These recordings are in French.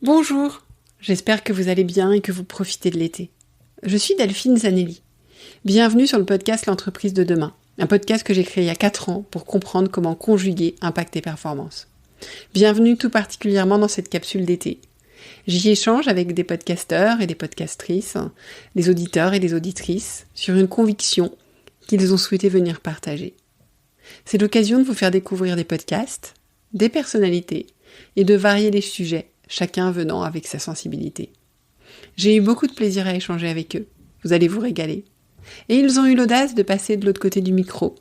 Bonjour, j'espère que vous allez bien et que vous profitez de l'été. Je suis Delphine Zanelli. Bienvenue sur le podcast L'entreprise de demain, un podcast que j'ai créé il y a 4 ans pour comprendre comment conjuguer impact et performance. Bienvenue tout particulièrement dans cette capsule d'été. J'y échange avec des podcasteurs et des podcastrices, des auditeurs et des auditrices sur une conviction qu'ils ont souhaité venir partager. C'est l'occasion de vous faire découvrir des podcasts, des personnalités et de varier les sujets, chacun venant avec sa sensibilité. J'ai eu beaucoup de plaisir à échanger avec eux. Vous allez vous régaler. Et ils ont eu l'audace de passer de l'autre côté du micro.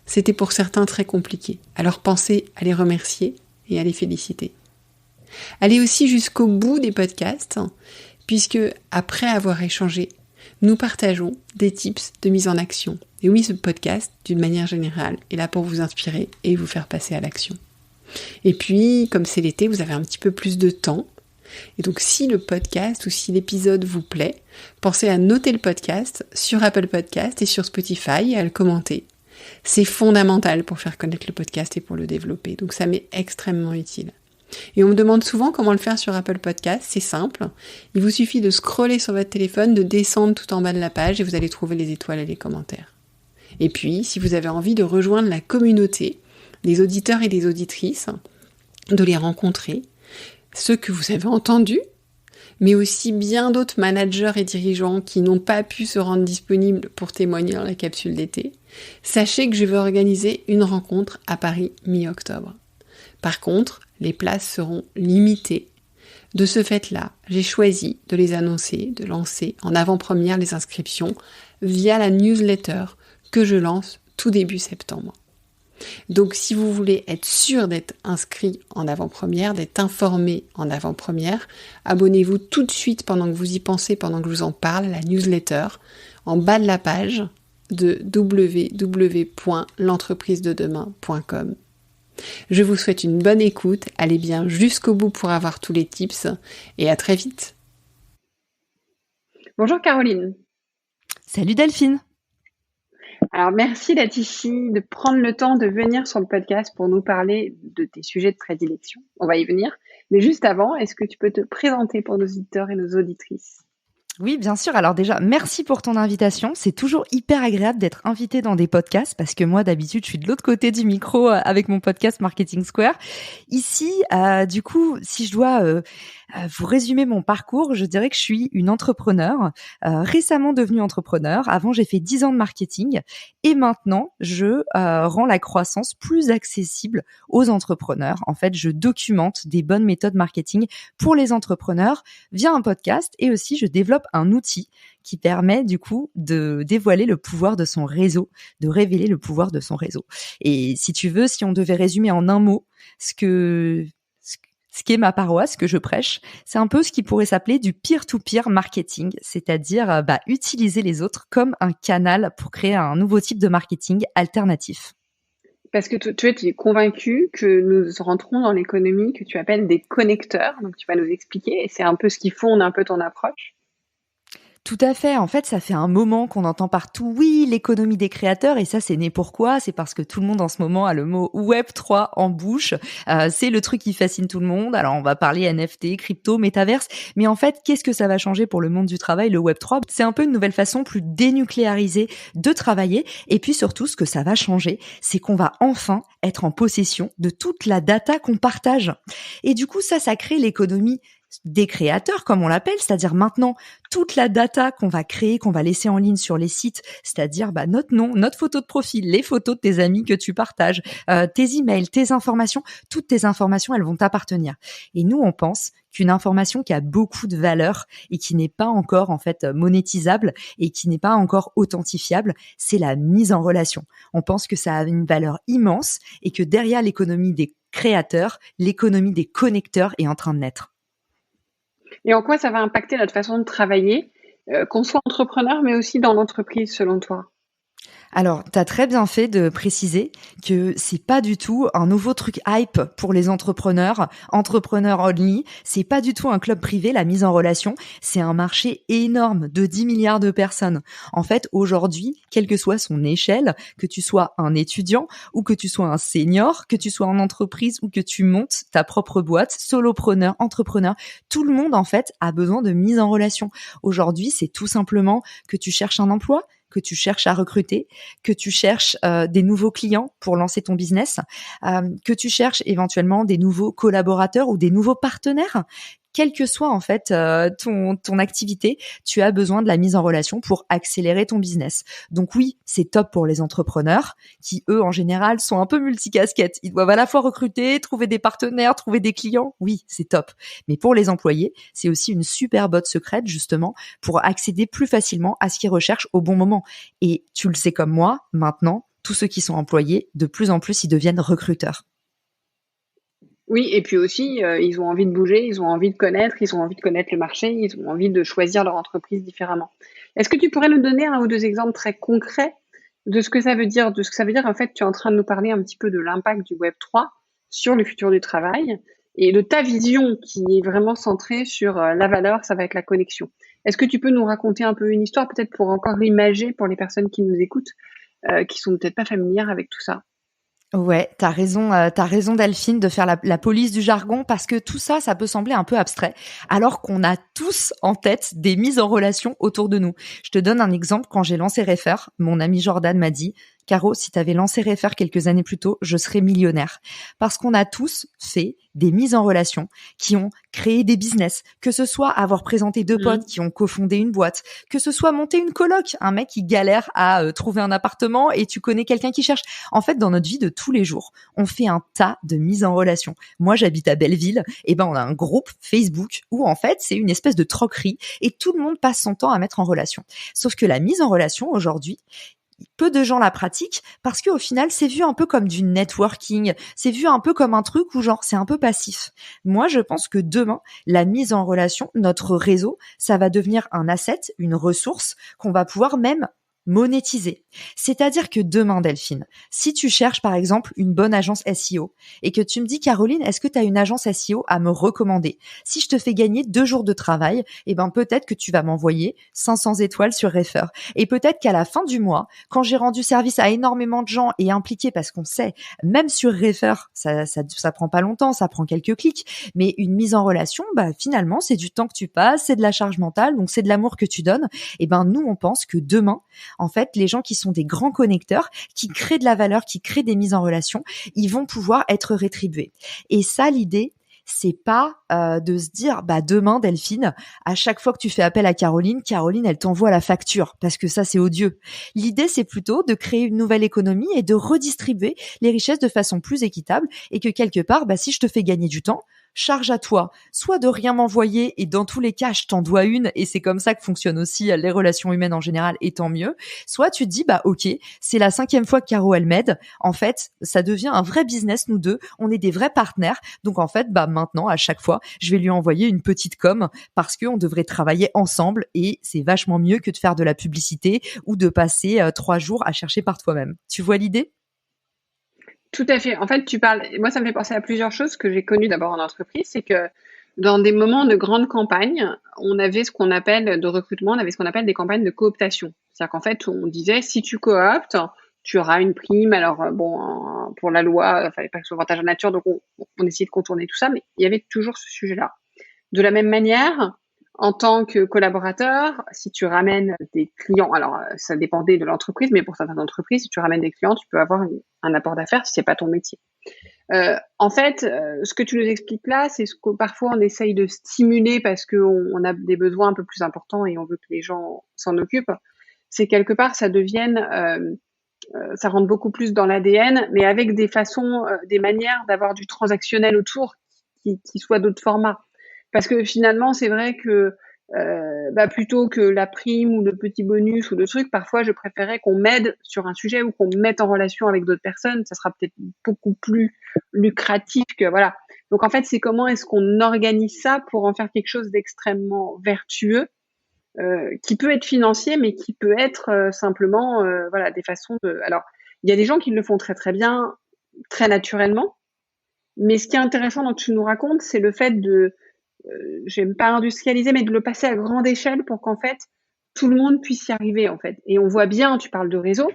C'était pour certains très compliqué. Alors pensez à les remercier et à les féliciter. Allez aussi jusqu'au bout des podcasts, puisque après avoir échangé, nous partageons des tips de mise en action. Et oui, ce podcast, d'une manière générale, est là pour vous inspirer et vous faire passer à l'action. Et puis, comme c'est l'été, vous avez un petit peu plus de temps. Et donc, si le podcast ou si l'épisode vous plaît, pensez à noter le podcast sur Apple Podcast et sur Spotify et à le commenter. C'est fondamental pour faire connaître le podcast et pour le développer. Donc, ça m'est extrêmement utile. Et on me demande souvent comment le faire sur Apple Podcast. C'est simple. Il vous suffit de scroller sur votre téléphone, de descendre tout en bas de la page et vous allez trouver les étoiles et les commentaires. Et puis, si vous avez envie de rejoindre la communauté des auditeurs et des auditrices, de les rencontrer, ceux que vous avez entendus, mais aussi bien d'autres managers et dirigeants qui n'ont pas pu se rendre disponibles pour témoigner dans la capsule d'été, sachez que je vais organiser une rencontre à Paris mi-octobre. Par contre, les places seront limitées. De ce fait-là, j'ai choisi de les annoncer, de lancer en avant-première les inscriptions via la newsletter que je lance tout début septembre. Donc si vous voulez être sûr d'être inscrit en avant-première, d'être informé en avant-première, abonnez-vous tout de suite pendant que vous y pensez, pendant que je vous en parle, à la newsletter, en bas de la page de www.l'entreprisededemain.com. Je vous souhaite une bonne écoute, allez bien jusqu'au bout pour avoir tous les tips et à très vite. Bonjour Caroline. Salut Delphine. Alors merci d'être ici, de prendre le temps de venir sur le podcast pour nous parler de tes sujets de prédilection. On va y venir. Mais juste avant, est-ce que tu peux te présenter pour nos auditeurs et nos auditrices ? Oui, bien sûr. Alors déjà, merci pour ton invitation. C'est toujours hyper agréable d'être invité dans des podcasts parce que moi, d'habitude, je suis de l'autre côté du micro avec mon podcast Marketing Square. Ici, du coup, si je dois vous résumer mon parcours, je dirais que je suis une entrepreneur, récemment devenue entrepreneur. Avant, j'ai fait 10 ans de marketing et maintenant, je rends la croissance plus accessible aux entrepreneurs. En fait, je documente des bonnes méthodes marketing pour les entrepreneurs via un podcast et aussi je développe un outil qui permet du coup de dévoiler le pouvoir de son réseau, de révéler le pouvoir de son réseau. Et si tu veux, si on devait résumer en un mot ce qu'est ma paroisse, ce que je prêche, c'est un peu ce qui pourrait s'appeler du peer-to-peer marketing, c'est-à-dire utiliser les autres comme un canal pour créer un nouveau type de marketing alternatif. Parce que tu es convaincu que nous rentrons dans l'économie que tu appelles des connecteurs, donc tu vas nous expliquer, et c'est un peu ce qui fonde un peu ton approche. Tout à fait. En fait, ça fait un moment qu'on entend partout, oui, l'économie des créateurs. Et ça, c'est né pourquoi ? C'est parce que tout le monde en ce moment a le mot Web3 en bouche. C'est le truc qui fascine tout le monde. Alors, on va parler NFT, crypto, métaverse. Mais en fait, qu'est-ce que ça va changer pour le monde du travail, le Web3 ? C'est un peu une nouvelle façon plus dénucléarisée de travailler. Et puis surtout, ce que ça va changer, c'est qu'on va enfin être en possession de toute la data qu'on partage. Et du coup, ça crée l'économie des créateurs, comme on l'appelle, c'est-à-dire maintenant toute la data qu'on va créer, qu'on va laisser en ligne sur les sites, c'est-à-dire notre nom, notre photo de profil, les photos de tes amis que tu partages, tes emails, tes informations, toutes tes informations, elles vont t'appartenir. Et nous, on pense qu'une information qui a beaucoup de valeur et qui n'est pas encore en fait monétisable et qui n'est pas encore authentifiable, c'est la mise en relation. On pense que ça a une valeur immense et que derrière l'économie des créateurs, l'économie des connecteurs est en train de naître. Et en quoi ça va impacter notre façon de travailler, qu'on soit entrepreneur, mais aussi dans l'entreprise, selon toi ? Alors, t'as très bien fait de préciser que c'est pas du tout un nouveau truc hype pour les entrepreneurs only. C'est pas du tout un club privé, la mise en relation. C'est un marché énorme de 10 milliards de personnes. En fait, aujourd'hui, quelle que soit son échelle, que tu sois un étudiant ou que tu sois un senior, que tu sois en entreprise ou que tu montes ta propre boîte, solopreneur, entrepreneur, tout le monde, en fait, a besoin de mise en relation. Aujourd'hui, c'est tout simplement que tu cherches un emploi, que tu cherches à recruter, que tu cherches des nouveaux clients pour lancer ton business, que tu cherches éventuellement des nouveaux collaborateurs ou des nouveaux partenaires. Quelle que soit en fait ton activité, tu as besoin de la mise en relation pour accélérer ton business. Donc oui, c'est top pour les entrepreneurs qui, eux, en général, sont un peu multicasquettes. Ils doivent à la fois recruter, trouver des partenaires, trouver des clients. Oui, c'est top. Mais pour les employés, c'est aussi une super botte secrète, justement, pour accéder plus facilement à ce qu'ils recherchent au bon moment. Et tu le sais comme moi, maintenant, tous ceux qui sont employés, de plus en plus, ils deviennent recruteurs. Oui, et puis aussi, ils ont envie de bouger, ils ont envie de connaître, ils ont envie de connaître le marché, ils ont envie de choisir leur entreprise différemment. Est-ce que tu pourrais nous donner un ou deux exemples très concrets de ce que ça veut dire, de ce que ça veut dire en fait, tu es en train de nous parler un petit peu de l'impact du Web3 sur le futur du travail et de ta vision qui est vraiment centrée sur la valeur, ça va être la connexion. Est-ce que tu peux nous raconter un peu une histoire, peut-être pour encore imager pour les personnes qui nous écoutent, qui sont peut-être pas familières avec tout ça? Ouais, t'as raison Delphine de faire la police du jargon parce que tout ça, ça peut sembler un peu abstrait, alors qu'on a tous en tête des mises en relation autour de nous. Je te donne un exemple. Quand j'ai lancé Refer, mon ami Jordan m'a dit: Caro, si t'avais lancé Refer quelques années plus tôt, je serais millionnaire. Parce qu'on a tous fait des mises en relation qui ont créé des business, que ce soit avoir présenté deux potes qui ont cofondé une boîte, que ce soit monter une coloc, un mec qui galère à trouver un appartement et tu connais quelqu'un qui cherche. En fait, dans notre vie de tous les jours, on fait un tas de mises en relation. Moi, j'habite à Belleville, et ben on a un groupe Facebook où en fait, c'est une espèce de troquerie et tout le monde passe son temps à mettre en relation. Sauf que la mise en relation aujourd'hui, peu de gens la pratiquent parce qu'au final, c'est vu un peu comme du networking, c'est vu un peu comme un truc où genre c'est un peu passif. Moi, je pense que demain, la mise en relation, notre réseau, ça va devenir un asset, une ressource qu'on va pouvoir même monétiser. C'est-à-dire que demain, Delphine, si tu cherches par exemple une bonne agence SEO et que tu me dis: Caroline, est-ce que tu as une agence SEO à me recommander? Si je te fais gagner 2 jours de travail, eh ben peut-être que tu vas m'envoyer 500 étoiles sur Refer. Et peut-être qu'à la fin du mois, quand j'ai rendu service à énormément de gens et impliqué, parce qu'on sait, même sur Refer, ça prend pas longtemps, ça prend quelques clics, mais une mise en relation, bah finalement, c'est du temps que tu passes, c'est de la charge mentale, donc c'est de l'amour que tu donnes. Et ben nous, on pense que demain, en fait, les gens qui sont des grands connecteurs, qui créent de la valeur, qui créent des mises en relation, ils vont pouvoir être rétribués. Et ça, l'idée, c'est pas de se dire: bah demain Delphine, à chaque fois que tu fais appel à Caroline, elle t'envoie la facture, parce que ça c'est odieux. L'idée, c'est plutôt de créer une nouvelle économie et de redistribuer les richesses de façon plus équitable, et que quelque part, bah si je te fais gagner du temps, charge à toi, soit de rien m'envoyer, et dans tous les cas, je t'en dois une, et c'est comme ça que fonctionnent aussi les relations humaines en général, et tant mieux. Soit tu te dis: bah ok, c'est la 5e fois que Caro elle m'aide, en fait, ça devient un vrai business, nous deux, on est des vrais partenaires, donc en fait, bah maintenant, à chaque fois, je vais lui envoyer une petite com, parce qu'on devrait travailler ensemble, et c'est vachement mieux que de faire de la publicité, ou de passer 3 jours à chercher par toi-même. Tu vois l'idée? Tout à fait. En fait, tu parles, moi, ça me fait penser à plusieurs choses que j'ai connues d'abord en entreprise. C'est que dans des moments de grande campagne, on avait ce qu'on appelle de recrutement, on avait ce qu'on appelle des campagnes de cooptation. C'est-à-dire qu'en fait, on disait: si tu cooptes, tu auras une prime. Alors, bon, pour la loi, il fallait pas que ce soit avantage en nature, donc on essayait de contourner tout ça, mais il y avait toujours ce sujet-là. De la même manière, en tant que collaborateur, si tu ramènes des clients, alors ça dépendait de l'entreprise, mais pour certaines entreprises, si tu ramènes des clients, tu peux avoir un apport d'affaires si c'est pas ton métier. En fait, ce que tu nous expliques là, c'est ce que parfois on essaye de stimuler parce qu'on a des besoins un peu plus importants et on veut que les gens s'en occupent. C'est quelque part, ça devienne, ça rentre beaucoup plus dans l'ADN, mais avec des façons, des manières d'avoir du transactionnel autour qui soient d'autres formats. Parce que finalement, c'est vrai que bah, plutôt que la prime ou le petit bonus ou le truc, parfois je préférais qu'on m'aide sur un sujet ou qu'on me mette en relation avec d'autres personnes. Ça sera peut-être beaucoup plus lucratif que voilà. Donc en fait, c'est comment est-ce qu'on organise ça pour en faire quelque chose d'extrêmement vertueux qui peut être financier, mais qui peut être simplement, voilà, des façons de. Alors, il y a des gens qui le font très très bien, très naturellement. Mais ce qui est intéressant dans ce que tu nous racontes, c'est le fait de, j'aime pas industrialiser, mais de le passer à grande échelle pour qu'en fait tout le monde puisse y arriver en fait. Et on voit bien, tu parles de réseau,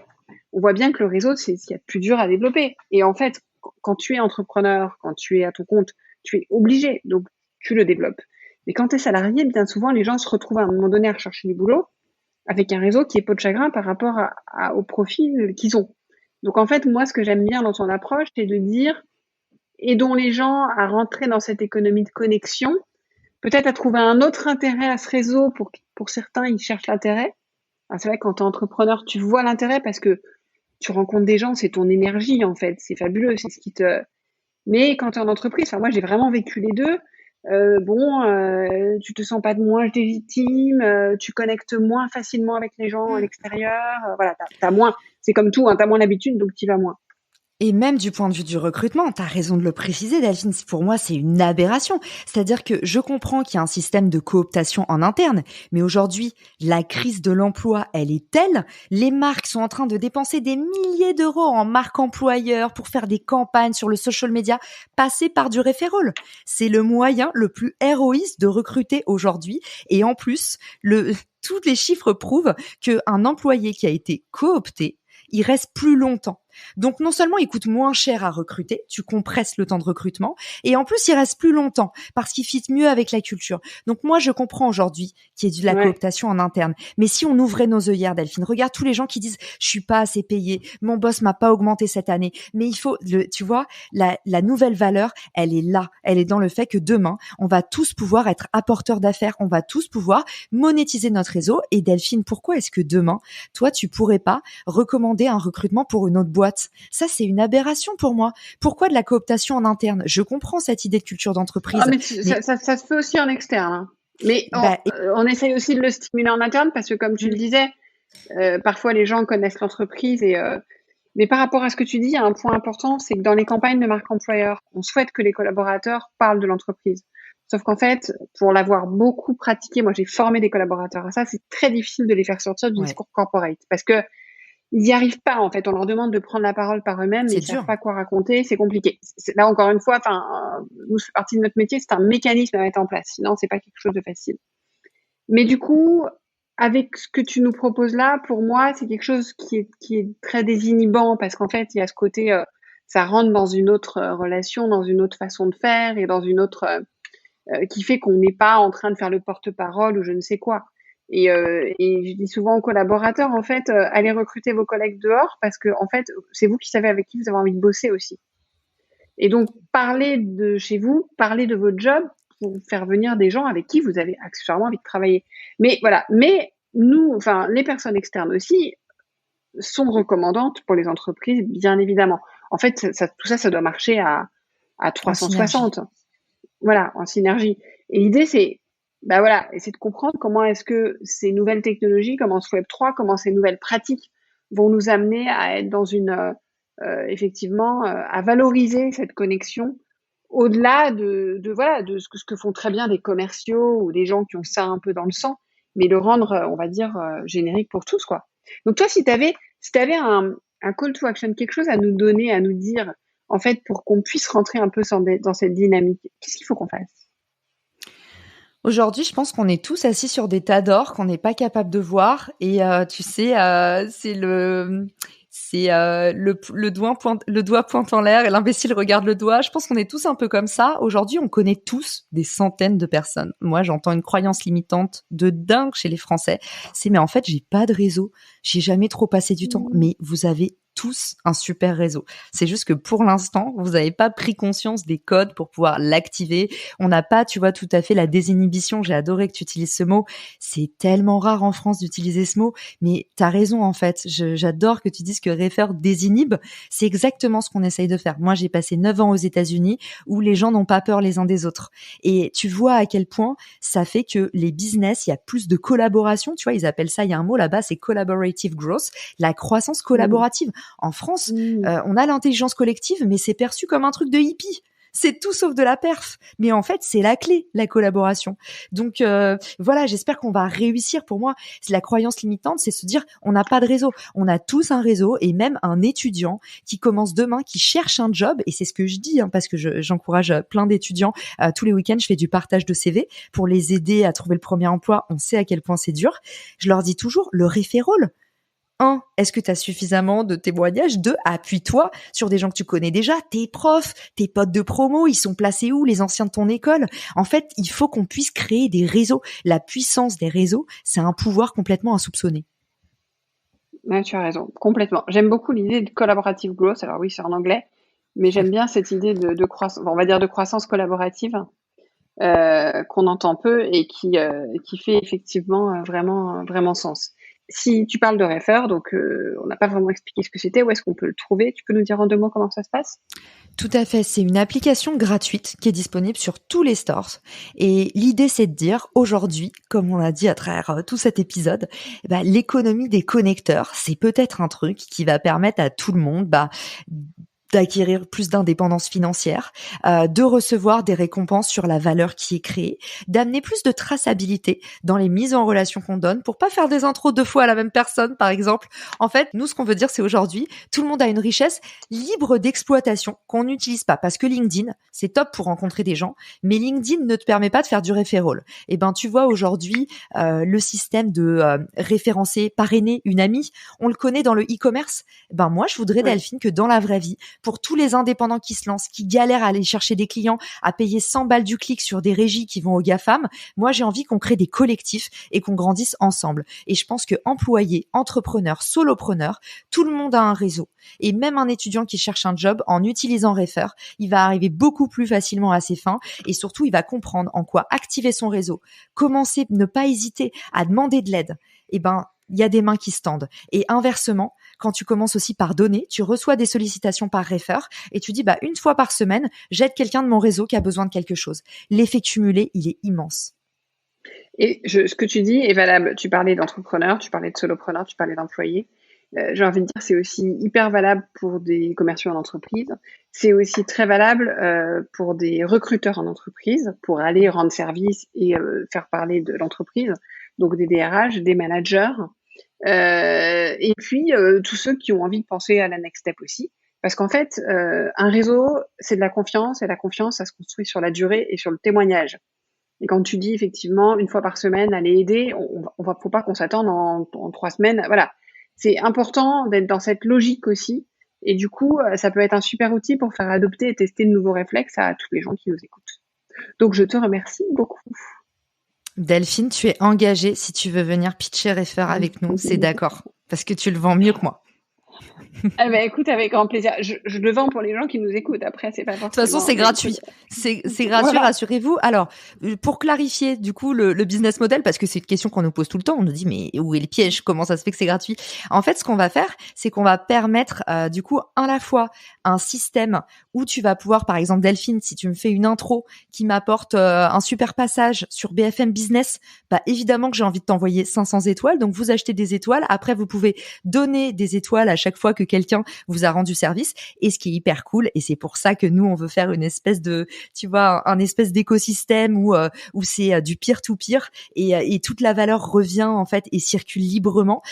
on voit bien que le réseau c'est ce qu'il y a de plus dur à développer. Et en fait, quand tu es entrepreneur, quand tu es à ton compte, tu es obligé, donc tu le développes. Mais quand tu es salarié, bien souvent les gens se retrouvent à un moment donné à rechercher du boulot avec un réseau qui est peau de chagrin par rapport au profil qu'ils ont. Donc en fait, moi ce que j'aime bien dans ton approche, c'est de dire aidons les gens à rentrer dans cette économie de connexion, peut-être à trouver un autre intérêt à ce réseau. Pour certains, ils cherchent l'intérêt. Alors, c'est vrai que quand tu es entrepreneur, tu vois l'intérêt parce que tu rencontres des gens, c'est ton énergie en fait, c'est fabuleux, c'est ce qui te. Mais quand tu es en entreprise, enfin moi j'ai vraiment vécu les deux. Tu te sens pas de moins légitime, tu connectes moins facilement avec les gens à l'extérieur. Voilà, t'as moins. C'est comme tout, hein, t'as moins l'habitude, donc tu vas moins. Et même du point de vue du recrutement, tu as raison de le préciser, Delphine, pour moi, c'est une aberration. C'est-à-dire que je comprends qu'il y a un système de cooptation en interne, mais aujourd'hui, la crise de l'emploi, elle est telle, les marques sont en train de dépenser des milliers d'euros en marque employeur pour faire des campagnes sur le social media, passer par du referral. C'est le moyen le plus héroïste de recruter aujourd'hui. Et en plus, tous les chiffres prouvent qu'un employé qui a été coopté, il reste plus longtemps. Donc non seulement il coûte moins cher à recruter, tu compresses le temps de recrutement, et en plus il reste plus longtemps parce qu'il fit mieux avec la culture. Donc moi je comprends aujourd'hui qu'il y ait de la cooptation en interne, mais si on ouvrait nos œillères, Delphine, regarde tous les gens qui disent je suis pas assez payé, mon boss m'a pas augmenté cette année, mais il faut, tu vois, la nouvelle valeur, elle est là, elle est dans le fait que demain on va tous pouvoir être apporteurs d'affaires, on va tous pouvoir monétiser notre réseau. Et Delphine, pourquoi est-ce que demain, toi tu pourrais pas recommander un recrutement pour une autre boîte? Ça, c'est une aberration pour moi. Pourquoi de la cooptation en interne? Je comprends cette idée de culture d'entreprise. Ah, mais ça se fait aussi en externe. Hein. Mais on essaye aussi de le stimuler en interne parce que, comme tu le disais, parfois les gens connaissent l'entreprise. Mais par rapport à ce que tu dis, il y a un point important, c'est que dans les campagnes de marque employeur, on souhaite que les collaborateurs parlent de l'entreprise. Sauf qu'en fait, pour l'avoir beaucoup pratiqué, moi j'ai formé des collaborateurs à ça, c'est très difficile de les faire sortir du discours corporate parce que ils n'y arrivent pas, en fait. On leur demande de prendre la parole par eux-mêmes, mais ils ne savent pas quoi raconter, c'est compliqué. Là, encore une fois, nous, c'est partie de notre métier, c'est un mécanisme à mettre en place. Sinon, c'est pas quelque chose de facile. Mais du coup, avec ce que tu nous proposes là, pour moi, c'est quelque chose qui est très désinhibant parce qu'en fait, il y a ce côté, ça rentre dans une autre relation, dans une autre façon de faire et dans une autre, qui fait qu'on n'est pas en train de faire le porte-parole ou je ne sais quoi. Et je dis souvent aux collaborateurs, en fait, allez recruter vos collègues dehors parce que, en fait, c'est vous qui savez avec qui vous avez envie de bosser aussi. Et donc, parlez de chez vous, parlez de votre job pour faire venir des gens avec qui vous avez accessoirement envie de travailler. Mais voilà. Mais nous, enfin, les personnes externes aussi sont recommandantes pour les entreprises, bien évidemment. En fait, tout ça doit marcher à 360. Voilà, en synergie. Et l'idée, c'est essayer de comprendre comment est-ce que ces nouvelles technologies, comment ce Web3, comment ces nouvelles pratiques vont nous amener à être dans une, effectivement, à valoriser cette connexion au-delà de ce que font très bien des commerciaux ou des gens qui ont ça un peu dans le sang, mais le rendre, on va dire, générique pour tous, quoi. Donc toi, si t'avais un call to action, quelque chose à nous donner, à nous dire, en fait, pour qu'on puisse rentrer un peu dans cette dynamique, qu'est-ce qu'il faut qu'on fasse? Aujourd'hui, je pense qu'on est tous assis sur des tas d'or qu'on n'est pas capable de voir. Et tu sais, c'est le doigt pointe en l'air et l'imbécile regarde le doigt. Je pense qu'on est tous un peu comme ça. Aujourd'hui, on connaît tous des centaines de personnes. Moi, j'entends une croyance limitante de dingue chez les Français. Mais en fait, j'ai pas de réseau. J'ai jamais trop passé du temps. Mais vous avez tous un super réseau. C'est juste que pour l'instant, vous n'avez pas pris conscience des codes pour pouvoir l'activer. On n'a pas, tu vois, tout à fait la désinhibition. J'ai adoré que tu utilises ce mot. C'est tellement rare en France d'utiliser ce mot, mais t'as raison en fait. J'adore que tu dises que Refer désinhibe. C'est exactement ce qu'on essaye de faire. Moi, j'ai passé 9 ans aux États-Unis où les gens n'ont pas peur les uns des autres. Et tu vois à quel point ça fait que les business, il y a plus de collaboration. Tu vois, ils appellent ça, il y a un mot là-bas, c'est collaborative growth, la croissance collaborative. En France, on a l'intelligence collective, mais c'est perçu comme un truc de hippie. C'est tout sauf de la perf. Mais en fait, c'est la clé, la collaboration. Donc voilà, j'espère qu'on va réussir. Pour moi, c'est la croyance limitante, c'est se dire on n'a pas de réseau. On a tous un réseau et même un étudiant qui commence demain, qui cherche un job. Et c'est ce que je dis, parce que j'encourage plein d'étudiants. Tous les week-ends, je fais du partage de CV pour les aider à trouver le premier emploi. On sait à quel point c'est dur. Je leur dis toujours le referral. 1, est-ce que tu as suffisamment de témoignages? 2, appuie-toi sur des gens que tu connais déjà, tes profs, tes potes de promo, ils sont placés où, les anciens de ton école? En fait, il faut qu'on puisse créer des réseaux. La puissance des réseaux, c'est un pouvoir complètement insoupçonné. Ouais, tu as raison, complètement. J'aime beaucoup l'idée de collaborative growth. Alors oui, c'est en anglais, mais j'aime bien cette idée de croissance, on va dire de croissance collaborative, qu'on entend peu et qui fait effectivement vraiment sens. Si tu parles de Refer, donc on n'a pas vraiment expliqué ce que c'était, où est-ce qu'on peut le trouver? Tu peux nous dire en 2 mots comment ça se passe? Tout à fait, c'est une application gratuite qui est disponible sur tous les stores. Et l'idée, c'est de dire aujourd'hui, comme on a dit à travers tout cet épisode, l'économie des connecteurs, c'est peut-être un truc qui va permettre à tout le monde d'acquérir plus d'indépendance financière, de recevoir des récompenses sur la valeur qui est créée, d'amener plus de traçabilité dans les mises en relation qu'on donne pour pas faire des intros 2 fois à la même personne, par exemple. En fait, nous, ce qu'on veut dire, c'est aujourd'hui, tout le monde a une richesse libre d'exploitation qu'on n'utilise pas parce que LinkedIn, c'est top pour rencontrer des gens, mais LinkedIn ne te permet pas de faire du referral. Et tu vois aujourd'hui, le système de référencer, parrainer une amie, on le connaît dans le e-commerce. Moi, je voudrais, Delphine, que dans la vraie vie, pour tous les indépendants qui se lancent, qui galèrent à aller chercher des clients, à payer 100 balles du clic sur des régies qui vont aux GAFAM, moi, j'ai envie qu'on crée des collectifs et qu'on grandisse ensemble. Et je pense que employés, entrepreneurs, solopreneurs, tout le monde a un réseau. Et même un étudiant qui cherche un job, en utilisant Refer, il va arriver beaucoup plus facilement à ses fins et surtout, il va comprendre en quoi activer son réseau, commencer, ne pas hésiter à demander de l'aide. Il y a des mains qui se tendent. Et inversement, quand tu commences aussi par donner, tu reçois des sollicitations par Refer et tu dis, une fois par semaine, j'aide quelqu'un de mon réseau qui a besoin de quelque chose. L'effet cumulé, il est immense. Et ce que tu dis est valable. Tu parlais d'entrepreneurs, tu parlais de solopreneurs, tu parlais d'employés. J'ai envie de dire, c'est aussi hyper valable pour des commerciaux en entreprise. C'est aussi très valable pour des recruteurs en entreprise, pour aller rendre service et faire parler de l'entreprise. Donc des DRH, des managers, et puis tous ceux qui ont envie de penser à la next step aussi. Parce qu'en fait, un réseau, c'est de la confiance, et la confiance, ça se construit sur la durée et sur le témoignage. Et quand tu dis effectivement 1 fois par semaine, aller aider, faut pas qu'on s'attende en 3 semaines. Voilà. C'est important d'être dans cette logique aussi. Et du coup, ça peut être un super outil pour faire adopter et tester de nouveaux réflexes à tous les gens qui nous écoutent. Donc, je te remercie beaucoup. Delphine, tu es engagée si tu veux venir pitcher Refer avec nous, c'est d'accord. Parce que tu le vends mieux que moi. Écoute, avec grand plaisir. Je le vends pour les gens qui nous écoutent. Après, c'est pas forcément. De toute façon, c'est gratuit. C'est gratuit, voilà. Rassurez-vous. Alors, pour clarifier, du coup, le business model, parce que c'est une question qu'on nous pose tout le temps. On nous dit, mais où est le piège? Comment ça se fait que c'est gratuit? En fait, ce qu'on va faire, c'est qu'on va permettre, du coup, à la fois un système où tu vas pouvoir, par exemple, Delphine, si tu me fais une intro qui m'apporte un super passage sur BFM Business, évidemment que j'ai envie de t'envoyer 500 étoiles. Donc, vous achetez des étoiles. Après, vous pouvez donner des étoiles à chaque fois que quelqu'un vous a rendu service. Et ce qui est hyper cool, et c'est pour ça que nous, on veut faire une espèce de, tu vois, un espèce d'écosystème où c'est du peer-to-peer et toute la valeur revient, en fait, et circule librement.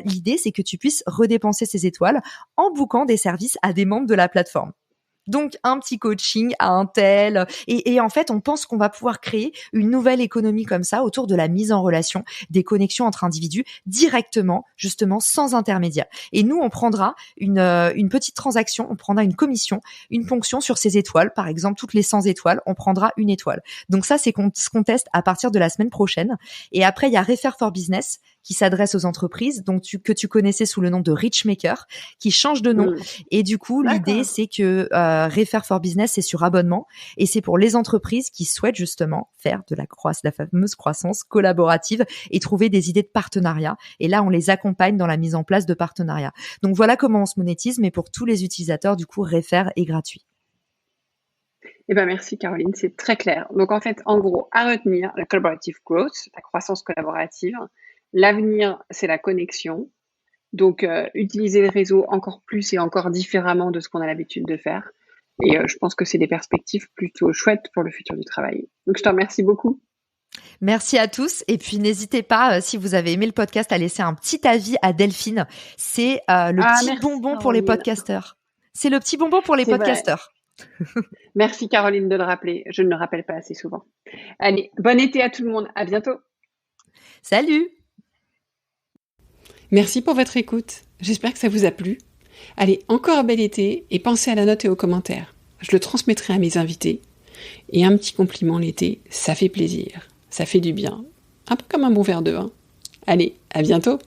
L'idée, c'est que tu puisses redépenser ces étoiles en bookant des services à des membres de la plateforme. Donc, un petit coaching à un tel. Et en fait, on pense qu'on va pouvoir créer une nouvelle économie comme ça autour de la mise en relation, des connexions entre individus directement, justement, sans intermédiaire. Et nous, on prendra une petite transaction, on prendra une commission, une ponction sur ces étoiles. Par exemple, toutes les 100 étoiles, on prendra une étoile. Donc ça, c'est ce qu'on teste à partir de la semaine prochaine. Et après, il y a Refer for Business qui s'adresse aux entreprises, donc que tu connaissais sous le nom de Richmaker, qui change de nom. Et du coup, l'idée, c'est que Refer for Business, c'est sur abonnement et c'est pour les entreprises qui souhaitent justement faire de la fameuse croissance collaborative et trouver des idées de partenariat. Et là, on les accompagne dans la mise en place de partenariats. Donc voilà comment on se monétise, mais pour tous les utilisateurs, du coup, Refer est gratuit. Merci Caroline, c'est très clair. Donc en fait, en gros, à retenir, la collaborative growth, la croissance collaborative. L'avenir, c'est la connexion. Donc, utiliser le réseau encore plus et encore différemment de ce qu'on a l'habitude de faire. Et je pense que c'est des perspectives plutôt chouettes pour le futur du travail. Donc, je te remercie beaucoup. Merci à tous. Et puis, n'hésitez pas, si vous avez aimé le podcast, à laisser un petit avis à Delphine. C'est le petit bonbon pour les podcasteurs. C'est le petit bonbon pour les podcasteurs. Merci Caroline de le rappeler. Je ne le rappelle pas assez souvent. Allez, bon été à tout le monde. À bientôt. Salut. Merci pour votre écoute. J'espère que ça vous a plu. Allez, encore un bel été et pensez à la note et aux commentaires. Je le transmettrai à mes invités. Et un petit compliment l'été, ça fait plaisir. Ça fait du bien. Un peu comme un bon verre de vin. Allez, à bientôt.